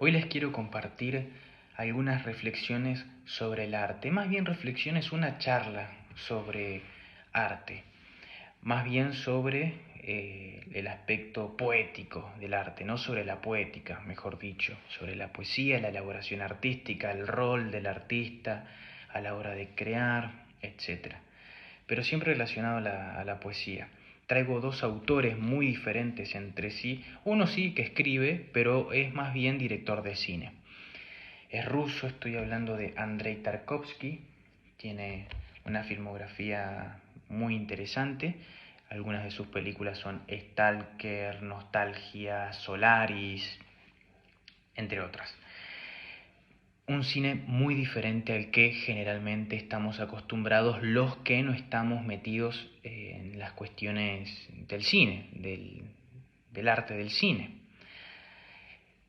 Hoy les quiero compartir algunas reflexiones sobre el arte. Más bien reflexiones, una charla sobre arte. Más bien sobre el aspecto poético del arte, no sobre la poética, mejor dicho, sobre la poesía, la elaboración artística, el rol del artista a la hora de crear, etc. Pero siempre relacionado a la poesía. Traigo dos autores muy diferentes entre sí. Uno sí que escribe, pero es más bien director de cine. Es ruso, estoy hablando de Andrei Tarkovsky. Tiene una filmografía muy interesante. Algunas de sus películas son Stalker, Nostalgia, Solaris, entre otras. Un cine muy diferente al que generalmente estamos acostumbrados los que no estamos metidos en las cuestiones del cine, del arte del cine.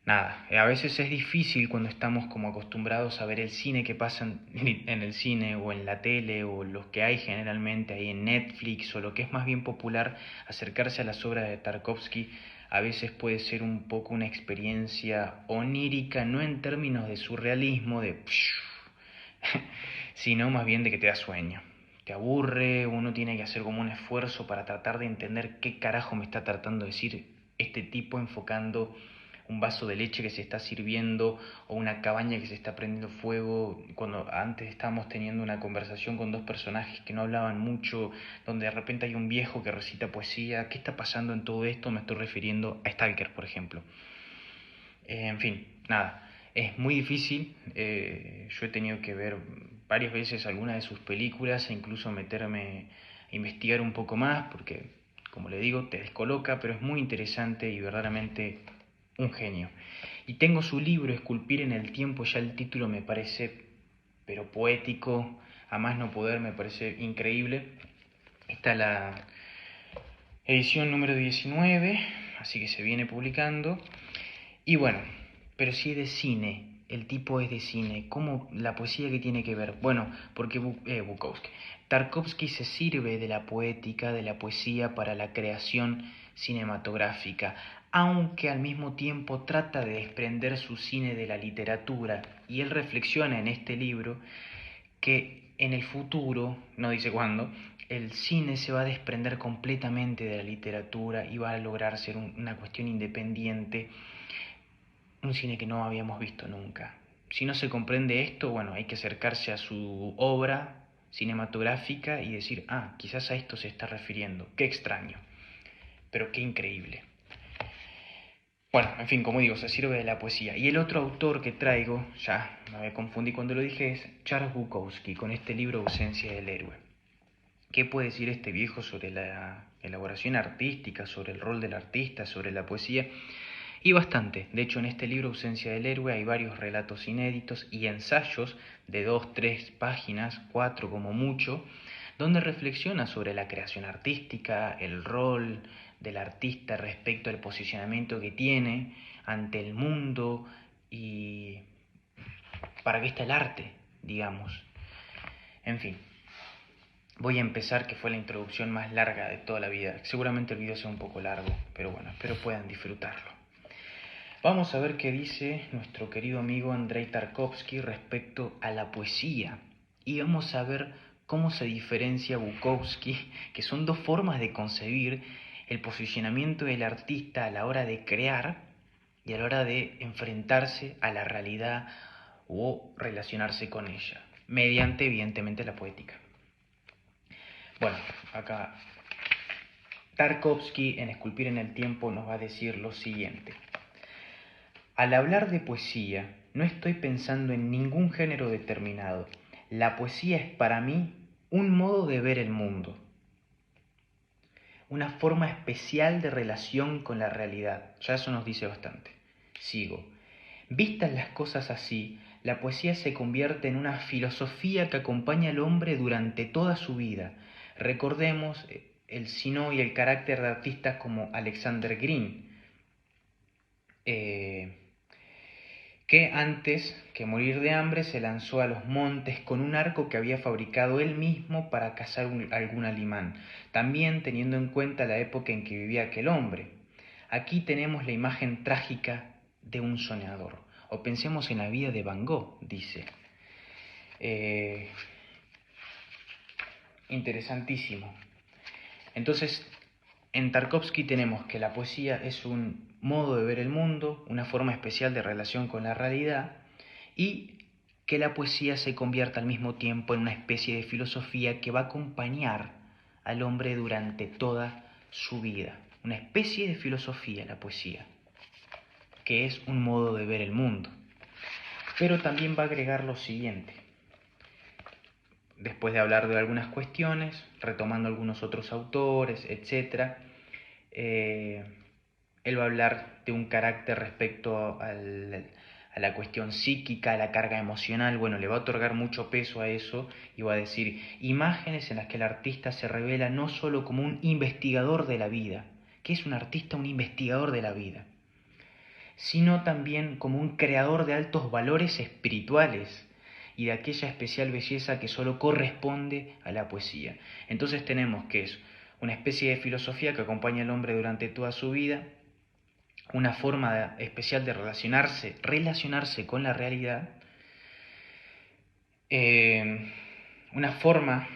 Nada, a veces es difícil cuando estamos como acostumbrados a ver el cine que pasa en el cine o en la tele o los que hay generalmente ahí en Netflix o lo que es más bien popular, acercarse a las obras de Tarkovsky a veces puede ser un poco una experiencia onírica, no en términos de surrealismo, sino más bien de que te da sueño. Te aburre, uno tiene que hacer como un esfuerzo para tratar de entender qué carajo me está tratando de decir este tipo enfocando un vaso de leche que se está sirviendo o una cabaña que se está prendiendo fuego, cuando antes estábamos teniendo una conversación con dos personajes que no hablaban mucho, donde de repente hay un viejo que recita poesía. ¿Qué está pasando en todo esto? Me estoy refiriendo a Stalker, por ejemplo. En fin, nada, es muy difícil. Yo he tenido que ver varias veces algunas de sus películas e incluso meterme a investigar un poco más porque, como le digo, te descoloca, pero es muy interesante y verdaderamente un genio. Y tengo su libro, Esculpir en el tiempo, ya el título me parece, pero poético, a más no poder, me parece increíble. Está la edición número 19, así que se viene publicando. Y bueno, pero si es de cine, el tipo es de cine, ¿cómo la poesía que tiene que ver? Bueno, porque Bukowski, Tarkovsky se sirve de la poética, de la poesía para la creación cinematográfica, aunque al mismo tiempo trata de desprender su cine de la literatura, y él reflexiona en este libro que en el futuro, no dice cuándo, el cine se va a desprender completamente de la literatura y va a lograr ser una cuestión independiente, un cine que no habíamos visto nunca. Si no se comprende esto, bueno, hay que acercarse a su obra cinematográfica y decir, ah, quizás a esto se está refiriendo. Qué extraño, pero qué increíble. Bueno, en fin, como digo, se sirve de la poesía. Y el otro autor que traigo, ya me confundí cuando lo dije, es Charles Bukowski, con este libro Ausencia del héroe. ¿Qué puede decir este viejo sobre la elaboración artística, sobre el rol del artista, sobre la poesía? Y bastante. De hecho, en este libro Ausencia del héroe hay varios relatos inéditos y ensayos de 2, 3 páginas, 4 como mucho, donde reflexiona sobre la creación artística, el rol del artista respecto al posicionamiento que tiene ante el mundo y para qué está el arte, digamos. En fin, voy a empezar, que fue la introducción más larga de toda la vida. Seguramente el video sea un poco largo, pero bueno, espero puedan disfrutarlo. Vamos a ver qué dice nuestro querido amigo Andrei Tarkovsky respecto a la poesía. Y vamos a ver cómo se diferencia Bukowski, que son dos formas de concebir el posicionamiento del artista a la hora de crear y a la hora de enfrentarse a la realidad o relacionarse con ella, mediante evidentemente la poética. Bueno, acá Tarkovsky en Esculpir en el tiempo nos va a decir lo siguiente. Al hablar de poesía, no estoy pensando en ningún género determinado. La poesía es para mí un modo de ver el mundo, una forma especial de relación con la realidad. Ya eso nos dice bastante. Sigo. Vistas las cosas así, la poesía se convierte en una filosofía que acompaña al hombre durante toda su vida. Recordemos el sino y el carácter de artistas como Alexander Green, que antes que morir de hambre se lanzó a los montes con un arco que había fabricado él mismo para cazar algún alimán, también teniendo en cuenta la época en que vivía aquel hombre. Aquí tenemos la imagen trágica de un soñador. O pensemos en la vida de Van Gogh, dice. Interesantísimo. Entonces, en Tarkovsky tenemos que la poesía es un modo de ver el mundo, una forma especial de relación con la realidad, y que la poesía se convierta al mismo tiempo en una especie de filosofía que va a acompañar al hombre durante toda su vida. Una especie de filosofía, la poesía, que es un modo de ver el mundo. Pero también va a agregar lo siguiente. Después de hablar de algunas cuestiones, retomando algunos otros autores, etc., él va a hablar de un carácter respecto a la cuestión psíquica, a la carga emocional. Bueno, le va a otorgar mucho peso a eso y va a decir imágenes en las que el artista se revela no solo como un investigador de la vida, que es un artista, un investigador de la vida, sino también como un creador de altos valores espirituales y de aquella especial belleza que solo corresponde a la poesía. Entonces tenemos que es una especie de filosofía que acompaña al hombre durante toda su vida, una forma especial de relacionarse con la realidad, una forma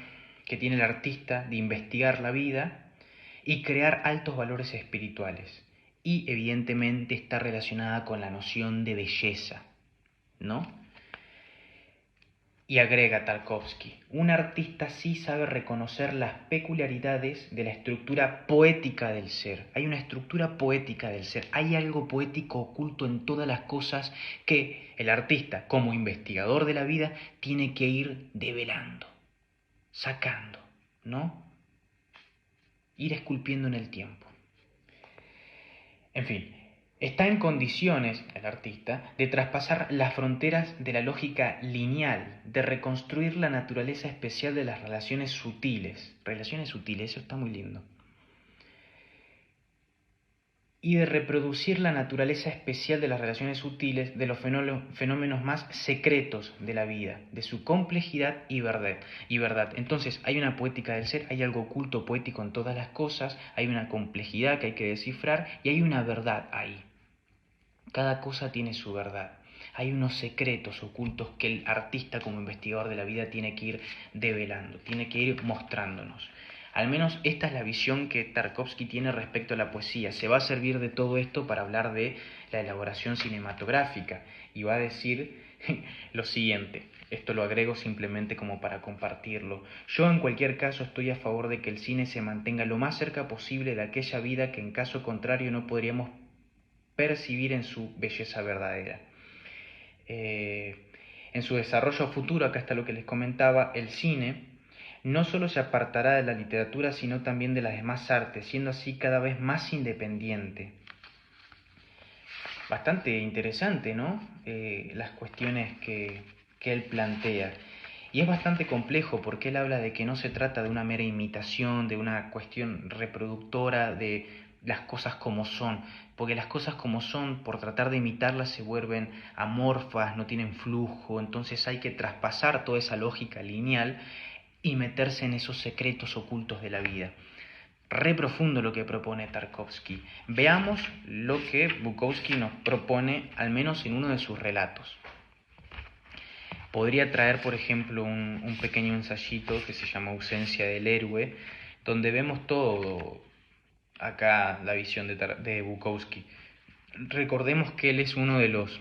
que tiene el artista de investigar la vida y crear altos valores espirituales. Y evidentemente está relacionada con la noción de belleza, ¿no? Y agrega Tarkovsky, un artista sí sabe reconocer las peculiaridades de la estructura poética del ser. Hay una estructura poética del ser, hay algo poético oculto en todas las cosas que el artista, como investigador de la vida, tiene que ir develando, sacando, ¿no? Ir esculpiendo en el tiempo. En fin, está en condiciones, el artista, de traspasar las fronteras de la lógica lineal, de reconstruir la naturaleza especial de las relaciones sutiles. Relaciones sutiles, eso está muy lindo. Y de reproducir la naturaleza especial de las relaciones sutiles, de los fenómenos más secretos de la vida, de su complejidad y verdad. Entonces, hay una poética del ser, hay algo oculto poético en todas las cosas, hay una complejidad que hay que descifrar y hay una verdad ahí. Cada cosa tiene su verdad. Hay unos secretos ocultos que el artista como investigador de la vida tiene que ir develando, tiene que ir mostrándonos. Al menos esta es la visión que Tarkovsky tiene respecto a la poesía. Se va a servir de todo esto para hablar de la elaboración cinematográfica y va a decir lo siguiente. Esto lo agrego simplemente como para compartirlo. Yo en cualquier caso estoy a favor de que el cine se mantenga lo más cerca posible de aquella vida que en caso contrario no podríamos percibir en su belleza verdadera. En su desarrollo futuro, acá está lo que les comentaba, el cine no solo se apartará de la literatura, sino también de las demás artes, siendo así cada vez más independiente. Bastante interesante, ¿no? Las cuestiones que él plantea. Y es bastante complejo porque él habla de que no se trata de una mera imitación, de una cuestión reproductora de las cosas como son, porque las cosas como son, por tratar de imitarlas, se vuelven amorfas, no tienen flujo, entonces hay que traspasar toda esa lógica lineal y meterse en esos secretos ocultos de la vida. Re profundo lo que propone Tarkovsky. Veamos lo que Bukowski nos propone, al menos en uno de sus relatos. Podría traer, por ejemplo, un pequeño ensayito que se llama Ausencia del héroe, donde vemos todo acá la visión de Bukowski. Recordemos que él es uno de los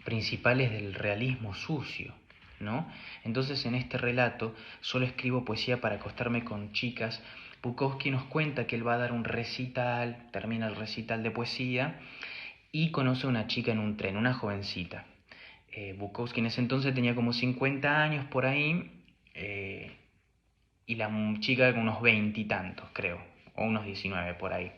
principales del realismo sucio, ¿no? Entonces en este relato, Solo escribo poesía para acostarme con chicas, Bukowski nos cuenta que él va a dar un recital, termina el recital de poesía y conoce a una chica en un tren, una jovencita. Bukowski en ese entonces tenía como 50 años por ahí y la chica unos 20 y tantos, creo, o unos 19 por ahí.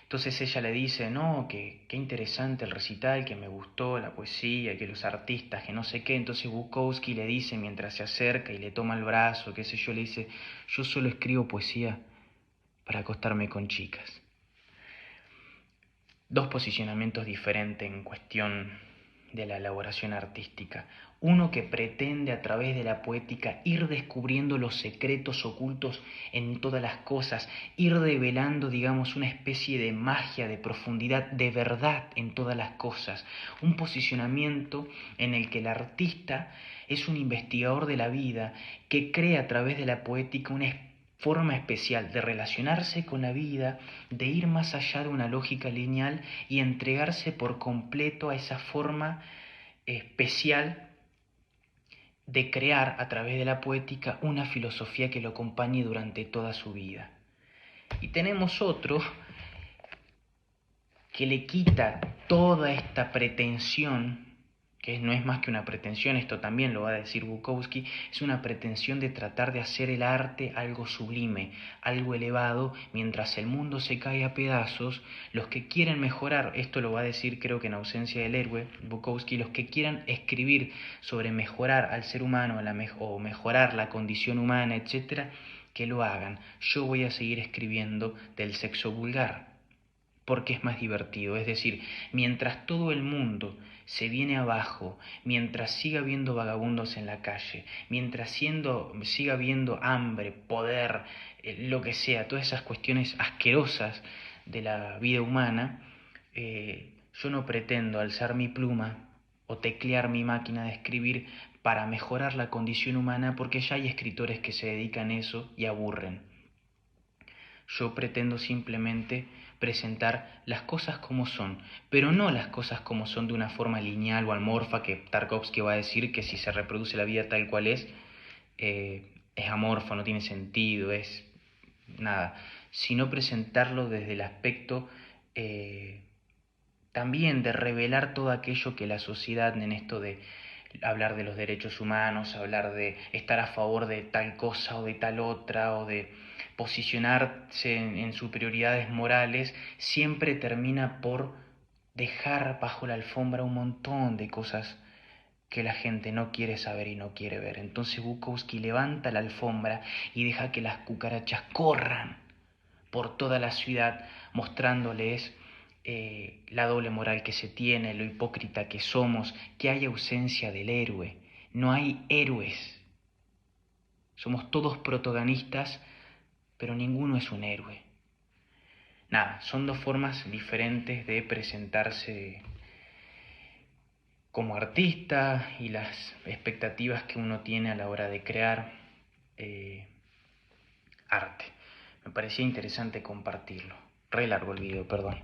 Entonces ella le dice, no, que qué interesante el recital, que me gustó la poesía, que los artistas, que no sé qué. Entonces Bukowski le dice mientras se acerca y le toma el brazo, qué sé yo, le dice, yo solo escribo poesía para acostarme con chicas. Dos posicionamientos diferentes en cuestión de la elaboración artística. Uno que pretende a través de la poética ir descubriendo los secretos ocultos en todas las cosas, ir develando, digamos, una especie de magia, de profundidad, de verdad en todas las cosas. Un posicionamiento en el que el artista es un investigador de la vida que crea a través de la poética una forma especial de relacionarse con la vida, de ir más allá de una lógica lineal y entregarse por completo a esa forma especial de crear a través de la poética una filosofía que lo acompañe durante toda su vida. Y tenemos otro que le quita toda esta pretensión, que no es más que una pretensión, esto también lo va a decir Bukowski, es una pretensión de tratar de hacer el arte algo sublime, algo elevado, mientras el mundo se cae a pedazos. Los que quieren mejorar, esto lo va a decir creo que en ausencia del héroe, Bukowski, los que quieran escribir sobre mejorar al ser humano o mejorar la condición humana, etc., que lo hagan. Yo voy a seguir escribiendo del sexo vulgar, porque es más divertido. Es decir, mientras todo el mundo se viene abajo, mientras siga habiendo vagabundos en la calle, mientras siga habiendo hambre, poder, lo que sea, todas esas cuestiones asquerosas de la vida humana, yo no pretendo alzar mi pluma o teclear mi máquina de escribir para mejorar la condición humana, porque ya hay escritores que se dedican a eso y aburren. Yo pretendo simplemente presentar las cosas como son, pero no las cosas como son de una forma lineal o amorfa, que Tarkovsky va a decir que si se reproduce la vida tal cual es amorfa, no tiene sentido, es nada, sino presentarlo desde el aspecto también de revelar todo aquello que la sociedad, en esto de hablar de los derechos humanos, hablar de estar a favor de tal cosa o de tal otra, o de posicionarse en superioridades morales, siempre termina por dejar bajo la alfombra un montón de cosas que la gente no quiere saber y no quiere ver. Entonces Bukowski levanta la alfombra y deja que las cucarachas corran por toda la ciudad, mostrándoles la doble moral que se tiene, lo hipócrita que somos, que hay ausencia del héroe. No hay héroes. Somos todos protagonistas, pero ninguno es un héroe. Nada, son dos formas diferentes de presentarse como artista y las expectativas que uno tiene a la hora de crear arte. Me parecía interesante compartirlo. Re largo el video, perdón.